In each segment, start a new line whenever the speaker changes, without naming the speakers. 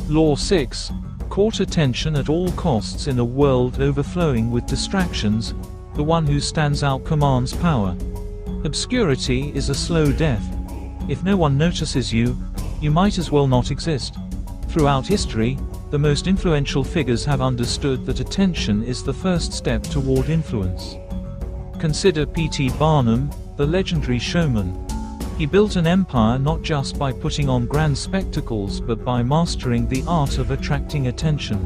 Law 6. Court attention at all costs in a world overflowing with distractions. The one who stands out commands power. Obscurity is a slow death. If no one notices you, you might as well not exist. Throughout history, the most influential figures have understood that attention is the first step toward influence. Consider P.T. Barnum, the legendary showman. He built an empire not just by putting on grand spectacles but by mastering the art of attracting attention.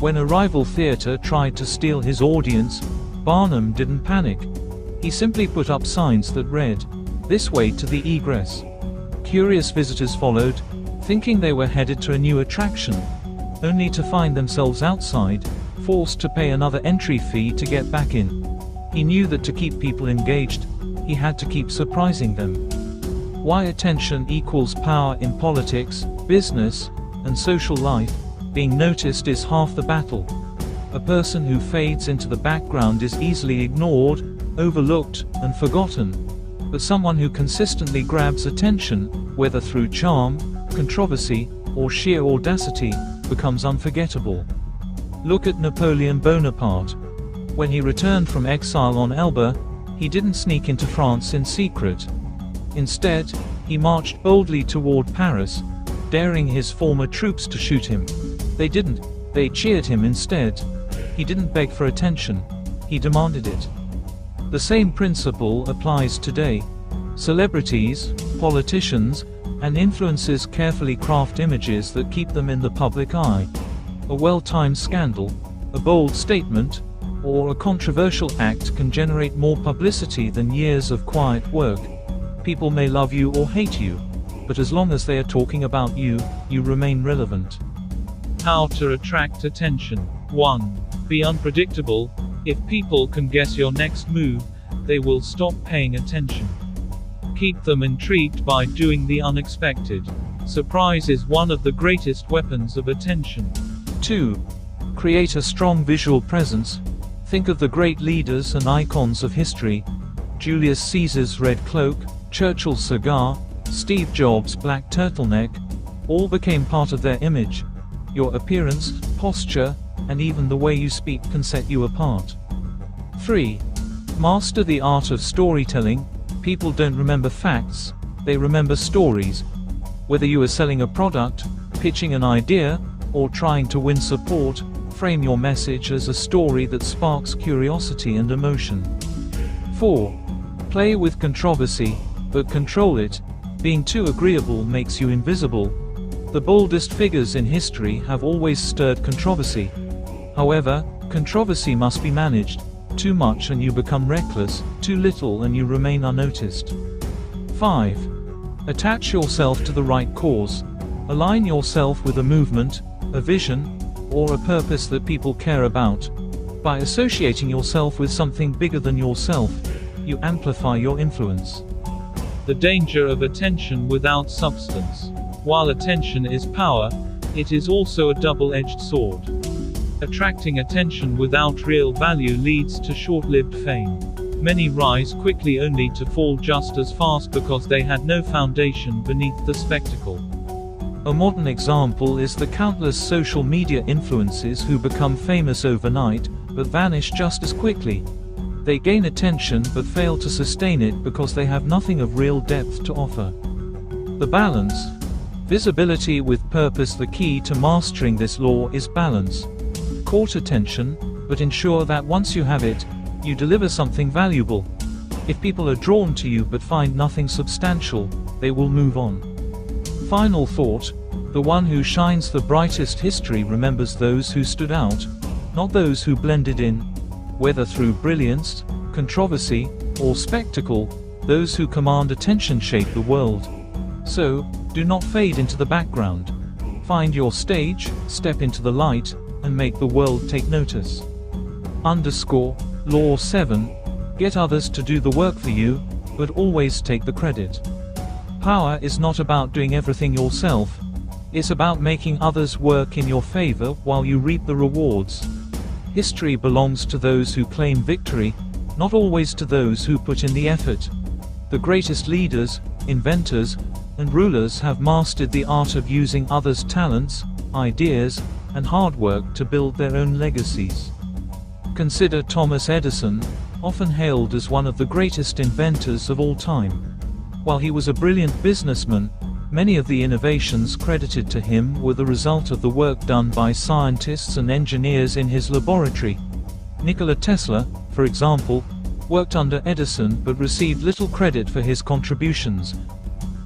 When a rival theater tried to steal his audience, Barnum didn't panic. He simply put up signs that read, "This way to the egress." Curious visitors followed, thinking they were headed to a new attraction, only to find themselves outside, forced to pay another entry fee to get back in. He knew that to keep people engaged, he had to keep surprising them. Why attention equals power in politics, business, and social life. Being noticed is half the battle. A person who fades into the background is easily ignored, overlooked, and forgotten. But someone who consistently grabs attention, whether through charm, controversy, or sheer audacity, becomes unforgettable. Look at Napoleon Bonaparte. When he returned from exile on Elba, he didn't sneak into France in secret. Instead, he marched boldly toward Paris, daring his former troops to shoot him. They didn't. They cheered him instead. He didn't beg for attention. He demanded it. The same principle applies today. Celebrities, politicians, and influencers carefully craft images that keep them in the public eye. A well-timed scandal, a bold statement, or a controversial act can generate more publicity than years of quiet work. People may love you or hate you, but as long as they are talking about you, you remain relevant. How to attract attention. 1. Be unpredictable. If people can guess your next move, they will stop paying attention. Keep them intrigued by doing the unexpected. Surprise is one of the greatest weapons of attention. 2. Create a strong visual presence. Think of the great leaders and icons of history. Julius Caesar's red cloak, Churchill's cigar, Steve Jobs' black turtleneck, all became part of their image. Your appearance, posture, and even the way you speak can set you apart. 3. Master the art of storytelling. People don't remember facts, they remember stories. Whether you are selling a product, pitching an idea, or trying to win support, frame your message as a story that sparks curiosity and emotion. 4. Play with controversy, but control it. Being too agreeable makes you invisible. The boldest figures in history have always stirred controversy. However, controversy must be managed. Too much and you become reckless, too little and you remain unnoticed. 5. Attach yourself to the right cause. Align yourself with a movement, a vision, or a purpose that people care about. By associating yourself with something bigger than yourself, you amplify your influence. The danger of attention without substance. While attention is power, it is also a double-edged sword. Attracting attention without real value leads to short-lived fame. Many rise quickly only to fall just as fast because they had no foundation beneath the spectacle. A modern example is the countless social media influencers who become famous overnight, but vanish just as quickly. They gain attention but fail to sustain it because they have nothing of real depth to offer. The balance. Visibility with purpose. The key to mastering this law is balance. Court attention, but ensure that once you have it, you deliver something valuable. If people are drawn to you but find nothing substantial, they will move on. Final thought. The one who shines the brightest. History remembers those who stood out, not those who blended in. Whether through brilliance, controversy, or spectacle, those who command attention shape the world. So, do not fade into the background. Find your stage, step into the light, and make the world take notice. Law 7. Get others to do the work for you, but always take the credit. Power is not about doing everything yourself. It's about making others work in your favor while you reap the rewards. History belongs to those who claim victory, not always to those who put in the effort. The greatest leaders, inventors, and rulers have mastered the art of using others' talents, ideas, and hard work to build their own legacies. Consider Thomas Edison, often hailed as one of the greatest inventors of all time. While he was a brilliant businessman, many of the innovations credited to him were the result of the work done by scientists and engineers in his laboratory. Nikola Tesla, for example, worked under Edison but received little credit for his contributions.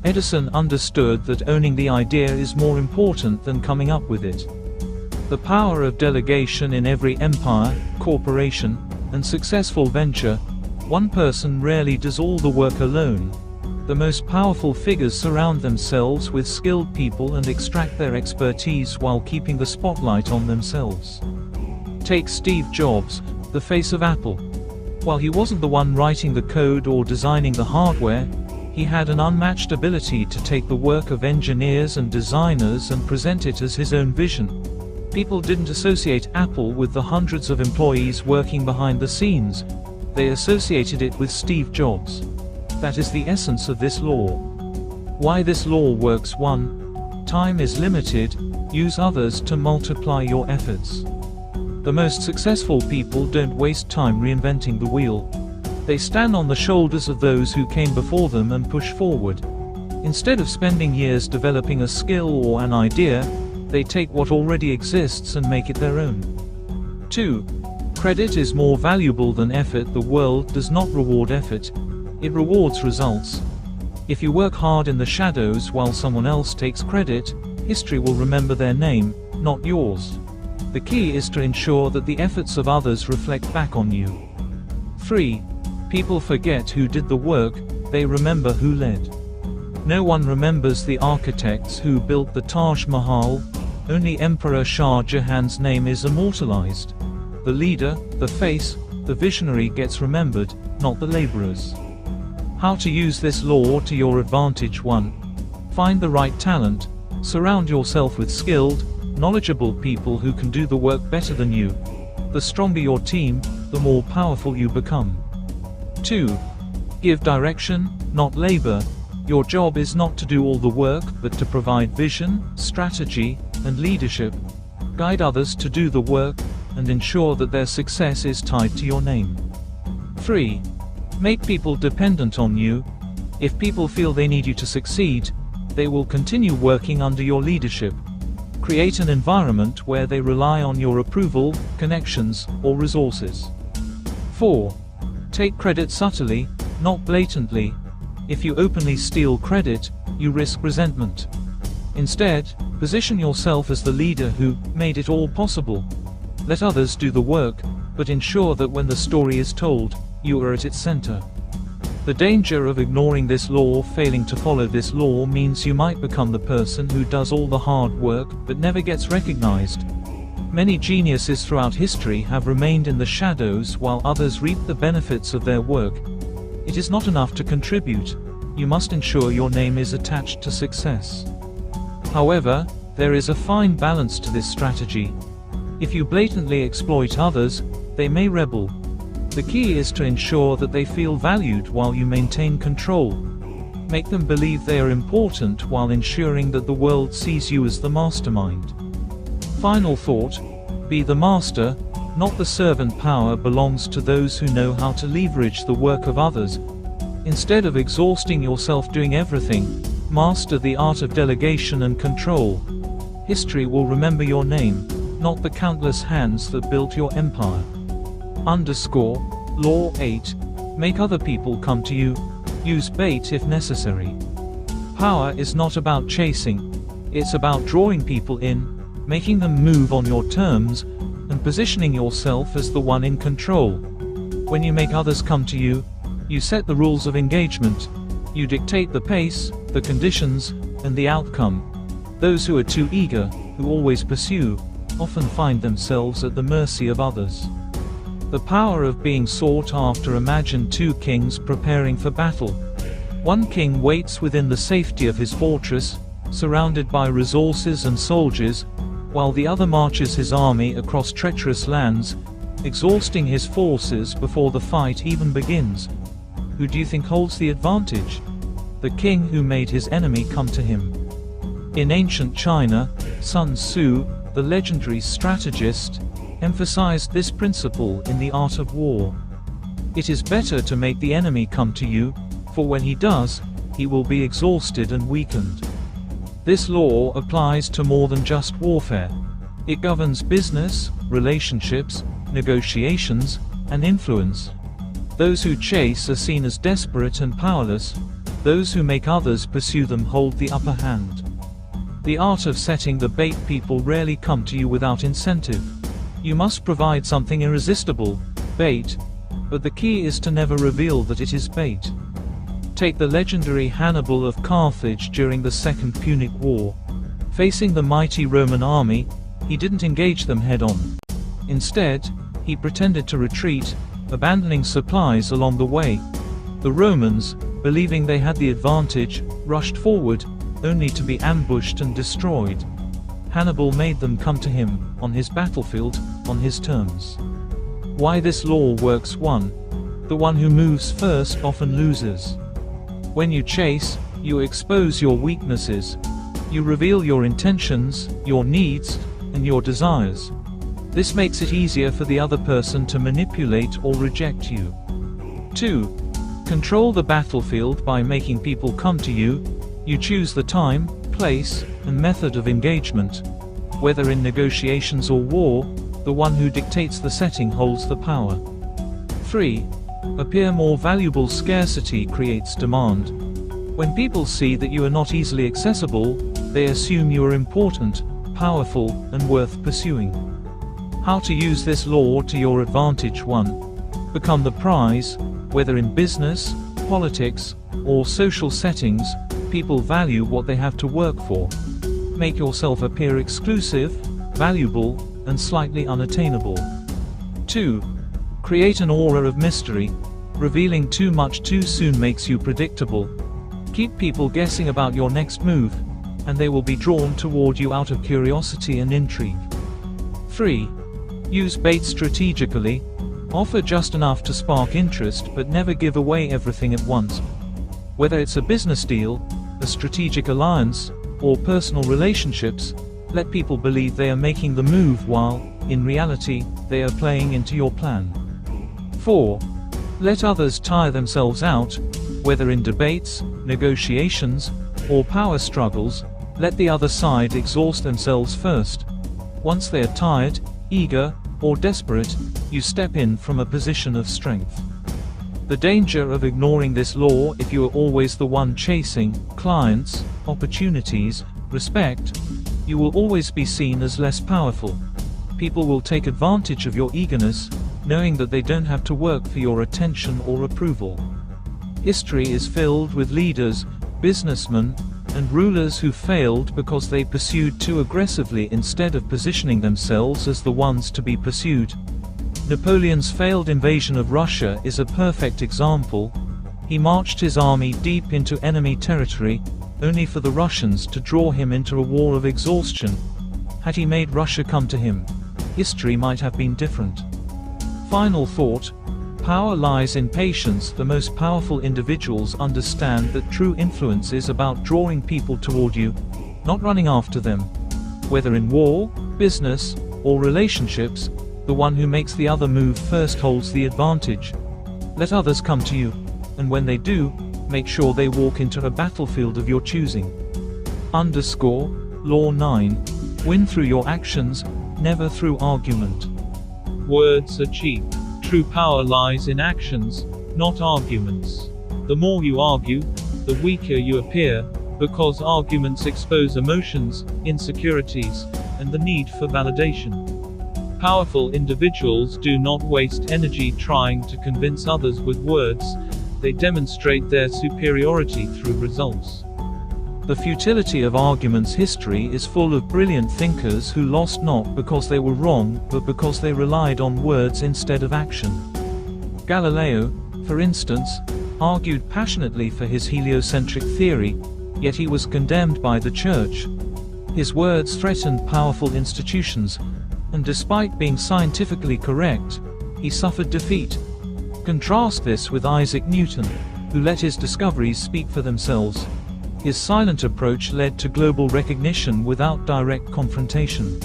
Edison understood that owning the idea is more important than coming up with it. The power of delegation in every empire, corporation, and successful venture. One person rarely does all the work alone. The most powerful figures surround themselves with skilled people and extract their expertise while keeping the spotlight on themselves. Take Steve Jobs, the face of Apple. While he wasn't the one writing the code or designing the hardware, he had an unmatched ability to take the work of engineers and designers and present it as his own vision. People didn't associate Apple with the hundreds of employees working behind the scenes. They associated it with Steve Jobs. That is the essence of this law. Why this law works: 1. Time is limited. Use others to multiply your efforts. The most successful people don't waste time reinventing the wheel. They stand on the shoulders of those who came before them and push forward. Instead of spending years developing a skill or an idea, they take what already exists and make it their own. 2. Credit is more valuable than effort. The world does not reward effort. It rewards results. If you work hard in the shadows while someone else takes credit, history will remember their name, not yours. The key is to ensure that the efforts of others reflect back on you. 3. People forget who did the work, they remember who led. No one remembers the architects who built the Taj Mahal, only Emperor Shah Jahan's name is immortalized. The leader, the face, the visionary gets remembered, not the laborers. How to use this law to your advantage: 1. Find the right talent. Surround yourself with skilled, knowledgeable people who can do the work better than you. The stronger your team, the more powerful you become. 2. Give direction, not labor. Your job is not to do all the work, but to provide vision, strategy, and leadership. Guide others to do the work, and ensure that their success is tied to your name. 3. Make people dependent on you. If people feel they need you to succeed, they will continue working under your leadership. Create an environment where they rely on your approval, connections, or resources. 4. Take credit subtly, not blatantly. If you openly steal credit, you risk resentment. Instead, position yourself as the leader who made it all possible. Let others do the work, but ensure that when the story is told, you are at its center. The danger of ignoring this law, failing to follow this law, means you might become the person who does all the hard work but never gets recognized. Many geniuses throughout history have remained in the shadows while others reap the benefits of their work. It is not enough to contribute. You must ensure your name is attached to success. However, there is a fine balance to this strategy. If you blatantly exploit others, they may rebel. The key is to ensure that they feel valued while you maintain control. Make them believe they are important while ensuring that the world sees you as the mastermind. Final thought: be the master, not the servant. Power belongs to those who know how to leverage the work of others. Instead of exhausting yourself doing everything, master the art of delegation and control. History will remember your name, not the countless hands that built your empire. Law 8. Make other people come to you. Use bait if necessary. Power is not about chasing. It's about drawing people in, making them move on your terms, and positioning yourself as the one in control. When you make others come to you, you set the rules of engagement. You dictate the pace, the conditions, and the outcome. Those who are too eager, who always pursue, often find themselves at the mercy of others. The power of being sought after. Imagine two kings preparing for battle. One king waits within the safety of his fortress, surrounded by resources and soldiers, while the other marches his army across treacherous lands, exhausting his forces before the fight even begins. Who do you think holds the advantage? The king who made his enemy come to him. In ancient China, Sun Tzu, the legendary strategist, emphasized this principle in the art of war. It is better to make the enemy come to you, for when he does, he will be exhausted and weakened. This law applies to more than just warfare. It governs business, relationships, negotiations, and influence. Those who chase are seen as desperate and powerless. Those who make others pursue them hold the upper hand. The art of setting the bait. People rarely come to you without incentive. You must provide something irresistible, bait, but the key is to never reveal that it is bait. Take the legendary Hannibal of Carthage during the Second Punic War. Facing the mighty Roman army, he didn't engage them head-on. Instead, he pretended to retreat, abandoning supplies along the way. The Romans, believing they had the advantage, rushed forward, only to be ambushed and destroyed. Hannibal made them come to him, on his battlefield, on his terms. Why this law works: 1. The one who moves first often loses. When you chase, you expose your weaknesses. You reveal your intentions, your needs, and your desires. This makes it easier for the other person to manipulate or reject you. 2. Control the battlefield by making people come to you. You choose the time, place, and method of engagement. Whether in negotiations or war, the one who dictates the setting holds the power. 3. Appear more valuable. Scarcity creates demand. When people see that you are not easily accessible, they assume you are important, powerful, and worth pursuing. How to use this law to your advantage: 1. Become the prize. Whether in business, politics, or social settings, people value what they have to work for. Make yourself appear exclusive, valuable, and slightly unattainable. 2. Create an aura of mystery. Revealing too much too soon makes you predictable. Keep people guessing about your next move, and they will be drawn toward you out of curiosity and intrigue. 3. Use bait strategically. Offer just enough to spark interest, but never give away everything at once. Whether it's a business deal, a strategic alliance, or personal relationships, let people believe they are making the move while, in reality, they are playing into your plan. 4. Let others tire themselves out. Whether in debates, negotiations, or power struggles, let the other side exhaust themselves first. Once they are tired, eager, or desperate, you step in from a position of strength. The danger of ignoring this law: if you are always the one chasing clients, opportunities, respect, you will always be seen as less powerful. People will take advantage of your eagerness, knowing that they don't have to work for your attention or approval. History is filled with leaders, businessmen, and rulers who failed because they pursued too aggressively instead of positioning themselves as the ones to be pursued. Napoleon's failed invasion of Russia is a perfect example. He marched his army deep into enemy territory, only for the Russians to draw him into a war of exhaustion. Had he made Russia come to him, history might have been different. Final thought: power lies in patience. The most powerful individuals understand that true influence is about drawing people toward you, not running after them. Whether in war, business, or relationships, the one who makes the other move first holds the advantage. Let others come to you, and when they do, make sure they walk into a battlefield of your choosing. Law 9. Win through your actions, never through argument. Words are cheap. True power lies in actions, not arguments. The more you argue, the weaker you appear, because arguments expose emotions, insecurities, and the need for validation. Powerful individuals do not waste energy trying to convince others with words. They demonstrate their superiority through results. The futility of arguments. History is full of brilliant thinkers who lost not because they were wrong, but because they relied on words instead of action. Galileo, for instance, argued passionately for his heliocentric theory, yet he was condemned by the church. His words threatened powerful institutions, and despite being scientifically correct, he suffered defeat. Contrast this with Isaac Newton, who let his discoveries speak for themselves. His silent approach led to global recognition without direct confrontation.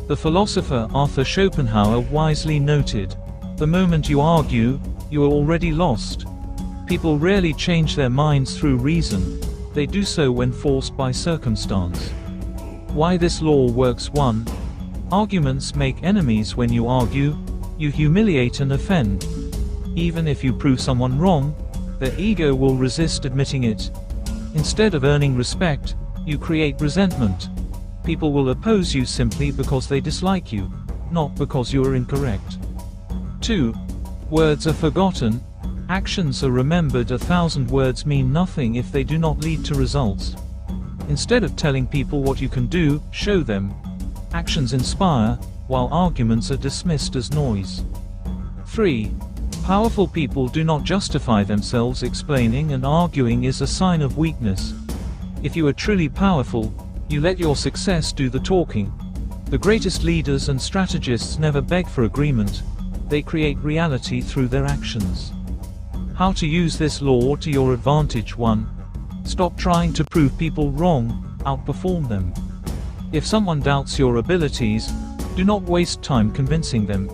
The philosopher Arthur Schopenhauer wisely noted, "The moment you argue, you are already lost." People rarely change their minds through reason, they do so when forced by circumstance. Why this law works: 1. Arguments make enemies. When you argue, you humiliate and offend. Even if you prove someone wrong, their ego will resist admitting it. Instead of earning respect, you create resentment. People will oppose you simply because they dislike you, not because you are incorrect. 2. Words are forgotten, actions are remembered. 1,000 words mean nothing if they do not lead to results. Instead of telling people what you can do, show them. Actions inspire, while arguments are dismissed as noise. 3. Powerful people do not justify themselves. Explaining and arguing is a sign of weakness. If you are truly powerful, you let your success do the talking. The greatest leaders and strategists never beg for agreement, they create reality through their actions. How to use this law to your advantage: 1. Stop trying to prove people wrong, outperform them. If someone doubts your abilities, do not waste time convincing them.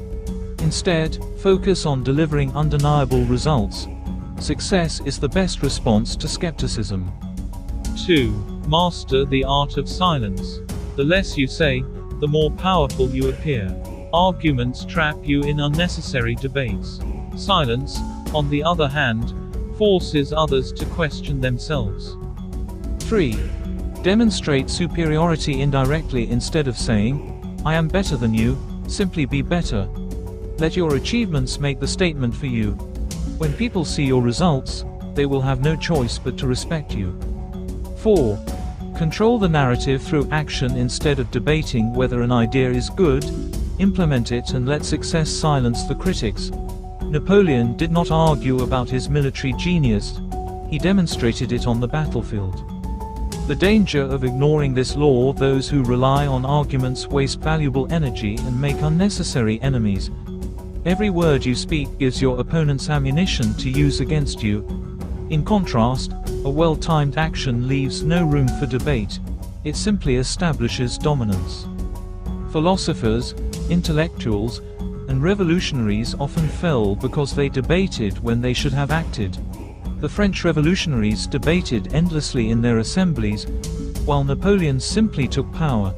Instead, focus on delivering undeniable results. Success is the best response to skepticism. 2. Master the art of silence. The less you say, the more powerful you appear. Arguments trap you in unnecessary debates. Silence, on the other hand, forces others to question themselves. 3. Demonstrate superiority indirectly. Instead of saying, "I am better than you," simply be better. Let your achievements make the statement for you. When people see your results, they will have no choice but to respect you. 4. Control the narrative through action. Instead of debating whether an idea is good, implement it and let success silence the critics. Napoleon did not argue about his military genius, he demonstrated it on the battlefield. The danger of ignoring this law: those who rely on arguments waste valuable energy and make unnecessary enemies. Every word you speak gives your opponents ammunition to use against you. In contrast, a well-timed action leaves no room for debate, it simply establishes dominance. Philosophers, intellectuals, and revolutionaries often fell because they debated when they should have acted. The French revolutionaries debated endlessly in their assemblies, while Napoleon simply took power.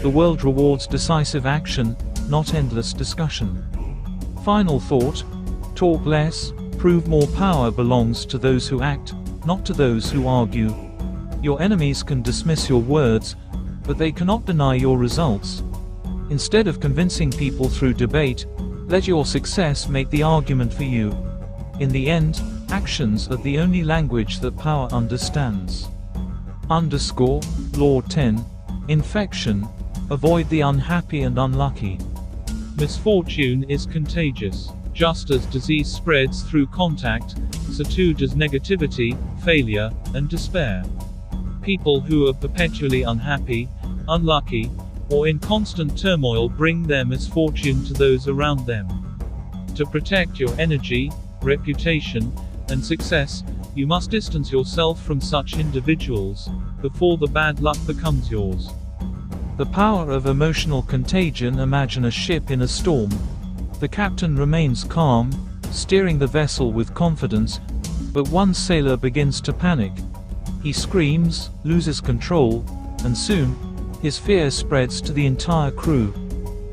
The world rewards decisive action, not endless discussion. Final thought: talk less, prove more. Power belongs to those who act, not to those who argue. Your enemies can dismiss your words, but they cannot deny your results. Instead of convincing people through debate, let your success make the argument for you. In the end, actions are the only language that power understands. Law 10. Infection. Avoid the unhappy and unlucky. Misfortune is contagious. Just as disease spreads through contact, so too does negativity, failure, and despair. People who are perpetually unhappy, unlucky, or in constant turmoil bring their misfortune to those around them. To protect your energy, reputation, and success, you must distance yourself from such individuals, before the bad luck becomes yours. The power of emotional contagion. Imagine a ship in a storm. The captain remains calm, steering the vessel with confidence, but one sailor begins to panic. He screams, loses control, and soon, his fear spreads to the entire crew.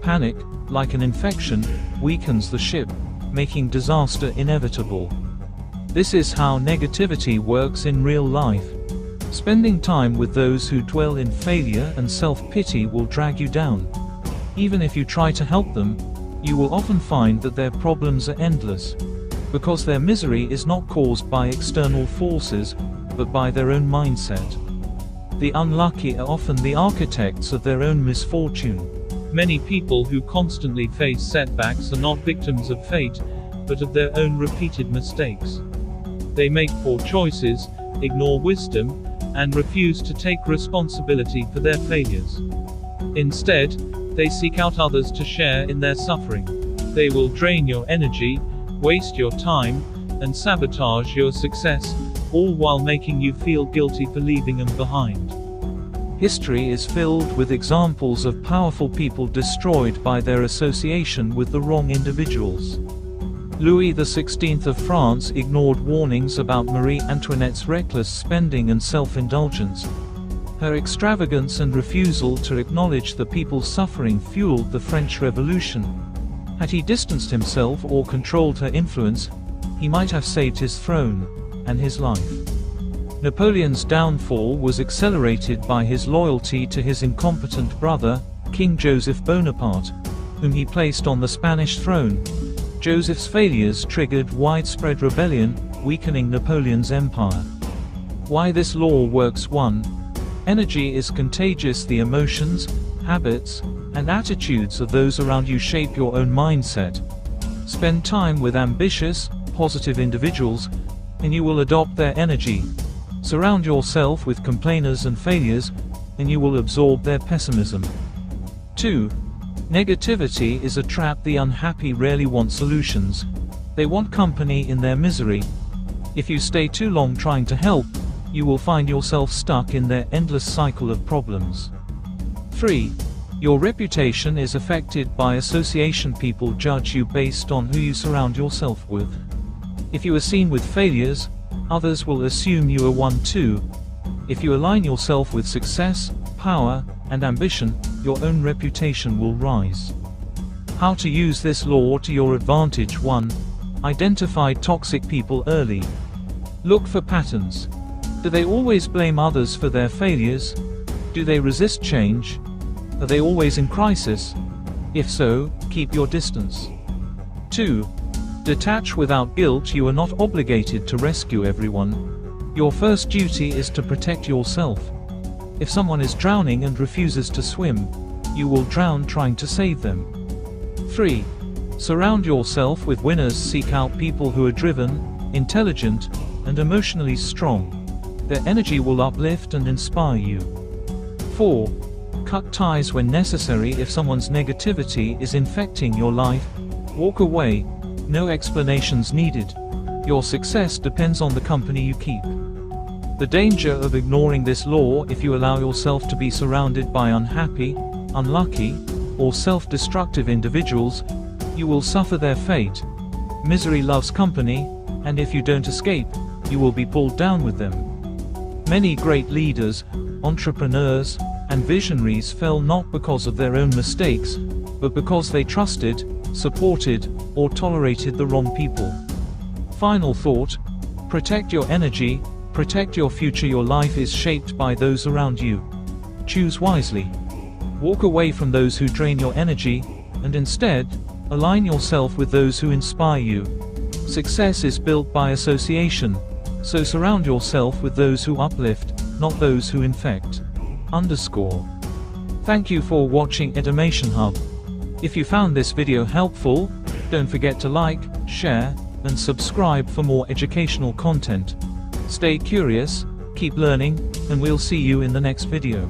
Panic, like an infection, weakens the ship, making disaster inevitable. This is how negativity works in real life. Spending time with those who dwell in failure and self-pity will drag you down. Even if you try to help them, you will often find that their problems are endless, because their misery is not caused by external forces, but by their own mindset. The unlucky are often the architects of their own misfortune. Many people who constantly face setbacks are not victims of fate, but of their own repeated mistakes. They make poor choices, ignore wisdom, and refuse to take responsibility for their failures. Instead, they seek out others to share in their suffering. They will drain your energy, waste your time, and sabotage your success, all while making you feel guilty for leaving them behind. History is filled with examples of powerful people destroyed by their association with the wrong individuals. Louis XVI of France ignored warnings about Marie Antoinette's reckless spending and self-indulgence. Her extravagance and refusal to acknowledge the people's suffering fueled the French Revolution. Had he distanced himself or controlled her influence, he might have saved his throne and his life. Napoleon's downfall was accelerated by his loyalty to his incompetent brother, King Joseph Bonaparte, whom he placed on the Spanish throne. Joseph's failures triggered widespread rebellion, weakening Napoleon's empire. Why this law works: 1. Energy is contagious. The emotions, habits, and attitudes of those around you shape your own mindset. Spend time with ambitious, positive individuals, and you will adopt their energy. Surround yourself with complainers and failures, and you will absorb their pessimism. 2. Negativity is a trap. The unhappy rarely want solutions. They want company in their misery. If you stay too long trying to help, you will find yourself stuck in their endless cycle of problems. 3. Your reputation is affected by association. People judge you based on who you surround yourself with. If you are seen with failures, others will assume you are one too. If you align yourself with success, power, and ambition, your own reputation will rise. How to use this law to your advantage: 1. Identify toxic people early. Look for patterns. Do they always blame others for their failures? Do they resist change? Are they always in crisis? If so, keep your distance. 2. Detach without guilt. You are not obligated to rescue everyone. Your first duty is to protect yourself. If someone is drowning and refuses to swim, you will drown trying to save them. 3. Surround yourself with winners. Seek out people who are driven, intelligent, and emotionally strong. Their energy will uplift and inspire you. 4. Cut ties when necessary. If someone's negativity is infecting your life, walk away. No explanations needed. Your success depends on the company you keep. The danger of ignoring this law: if you allow yourself to be surrounded by unhappy, unlucky, or self-destructive individuals, you will suffer their fate. Misery loves company, and if you don't escape, you will be pulled down with them. Many great leaders, entrepreneurs, and visionaries fell not because of their own mistakes, but because they trusted, supported, or tolerated the wrong people. Final thought: protect your energy, protect your future. Your life is shaped by those around you. Choose wisely. Walk away from those who drain your energy, and instead, align yourself with those who inspire you. Success is built by association, so surround yourself with those who uplift, not those who infect. Thank you for watching Education Hub. If you found this video helpful, don't forget to like, share, and subscribe for more educational content. Stay curious, keep learning, and we'll see you in the next video.